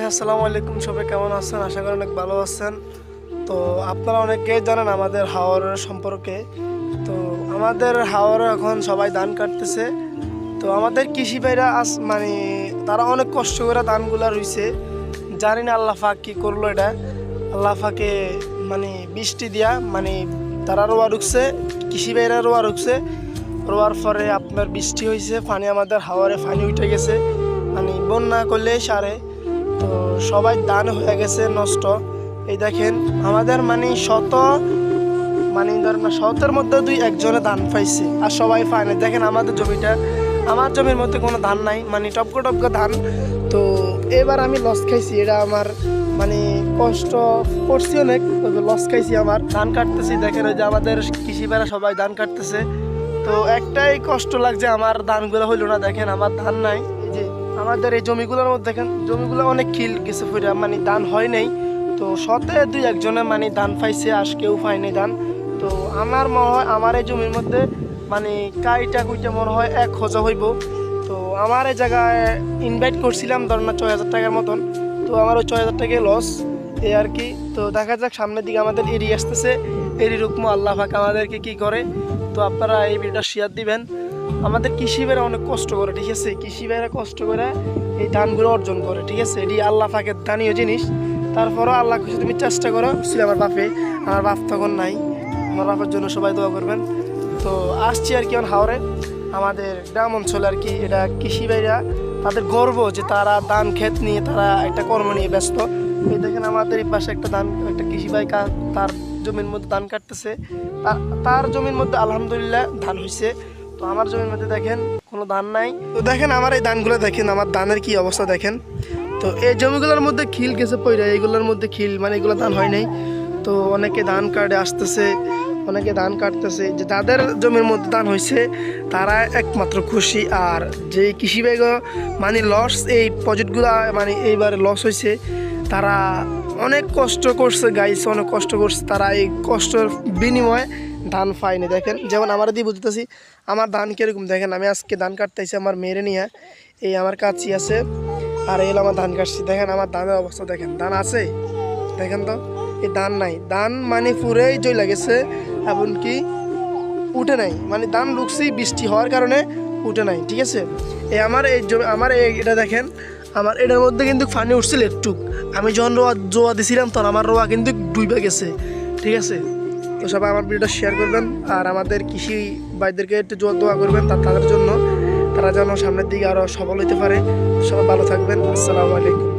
আসসালামু আলাইকুম, সবাই কেমন আছেন? আশা করি অনেক ভালো আছেন। তো আপনারা অনেকেই জানেন আমাদের হাওরের সম্পর্কে। তো আমাদের হাওরে এখন সবাই ধান কাটতেছে। তো আমাদের কৃষি ভাইরা মানে তারা অনেক কষ্ট করে ধানগুলা রইছে। জানি না আল্লাহ পাক কী করলো এটা। আল্লাহ পাকে মানে বৃষ্টি দিয়া মানে তারা রোয়া ঢুকছে, কৃষি ভাইরা রোয়া ঢুকছে। রোয়ার পরে আপনার বৃষ্টি হয়েছে, পানি আমাদের হাওরে পানি উঠে গেছে, মানে বন্যা করলেই সারে। তো সবাই ধান হয়ে গেছে নষ্ট। এই দেখেন আমাদের মানে মানে ধরেন না, শতের মধ্যে একজনে ধান পাইছে আর সবাই পায় না। দেখেন আমাদের জমিটা, আমার জমির মধ্যে কোনো ধান নাই, মানে টপকা টপকা ধান। তো এবার আমি লস খাইছি, এটা আমার মানে কষ্ট করছি অনেক, তবে লস খাইছি। আমার ধান কাটতেছি, দেখেন ওই যে আমাদের কৃষি ভাইরা সবাই ধান কাটতেছে। তো একটাই কষ্ট লাগছে, আমার ধানগুলো হইলো না। দেখেন আমার ধান নাই। এই যে আমাদের এই জমিগুলোর মধ্যে দেখেন, জমিগুলো অনেক খিল গেছে ফুটা, মানে ধান হয় নাই। তো শতে একজনে মানে ধান পাইছে, আজ কেউ পায় নাই ধান। তো আমার মনে হয় আমার এই জমির মধ্যে মানে কাইটা কুইটা মনে হয় 1,000 হইব। তো আমার এই জায়গায় ইনভাইট করছিলাম ধর না 6,000 টাকার মতন। তো আমার ওই 6,000 টাকায় লস, এই আর কি। তো দেখা যাক সামনের দিকে আমাদের এরি আসতেছে, এরি রুকমো আল্লাহ পাক আমাদেরকে কি করে। তো আপনারা এই ভিডিওটা শেয়ার দিবেন। আমাদের কৃষি ভাইরা অনেক কষ্ট করে, ঠিক আছে? কৃষি ভাইরা কষ্ট করে এই ধানগুলো অর্জন করে, ঠিক আছে? এটি আল্লাহ পাকের দানীয় জিনিস। তারপরও আল্লাহ কিছু তুমি চেষ্টা করো। ছিল আমার বাপ তখন নাই। আমার বাপের জন্য সবাই দোয়া করবেন। তো আসছি আর কি এখন হাওরে, আমাদের গ্রাম অঞ্চলে আর কি। এটা কৃষি ভাইরা তাদের গর্ব যে তারা ধান ক্ষেত নিয়ে তারা একটা কর্ম নিয়ে ব্যস্ত। এই দেখেন আমাদের এই পাশে একটা কৃষি ভাই তার জমির মধ্যে ধান কাটতেছে। তার জমির মধ্যে আলহামদুলিল্লাহ ধান হয়েছে। তো আমার জমির মধ্যে দেখেন কোনো ধান নাই। তো দেখেন আমার এই ধানগুলো দেখেন, আমার ধানের কি অবস্থা দেখেন। তো এই জমিগুলোর মধ্যে খিল গেছে পইরা, এইগুলোর মধ্যে খিল, মানে এগুলো ধান হয় নাই। তো অনেকে ধান কাটে আসতেছে, অনেকে ধান কাটতেছে। যে যাদের জমির মধ্যে ধান হয়েছে তারা একমাত্র খুশি। আর যে কৃষি ভাই মানে লস, এই প্রজেক্টগুলো মানে এইবারে লস হয়েছে, তারা অনেক কষ্ট করছে গাইছে, অনেক কষ্ট করছে। তারা এই কষ্টের বিনিময়ে ধান পায়নি। দেখেন যেমন আমার দিয়ে বুঝতেছি আমার ধান কীরকম। দেখেন আমি আজকে ধান কাটতেছি আমার মেয়েরে নিয়ে, এই আমার কাছি আছে আর এলো আমার ধান কাটছি। দেখেন আমার ধানের অবস্থা দেখেন, ধান আছে দেখেন তো, এই ধান নাই। ধান মানে পুরেই জয় লাগেছে, এমনকি উঠে নাই। মানে ধান লুকছি বৃষ্টি হওয়ার কারণে উঠে নাই, ঠিক আছে? এই আমার এটা দেখেন, আমার এটার মধ্যে কিন্তু পানি উঠছিল একটু। আমি যখন জোয়া দিছিলাম তখন আমার রোয়া কিন্তু ডুবে গেছে, ঠিক আছে? তো সবাই আমার ভিডিওটা শেয়ার করবেন আর আমাদের কৃষি ভাইদেরকে একটু দোয়া করবেন তাদের জন্য, তারা যেন সামনের দিকে আরও সফল হতে পারে। সবাই ভালো থাকবেন। আসসালামু আলাইকুম।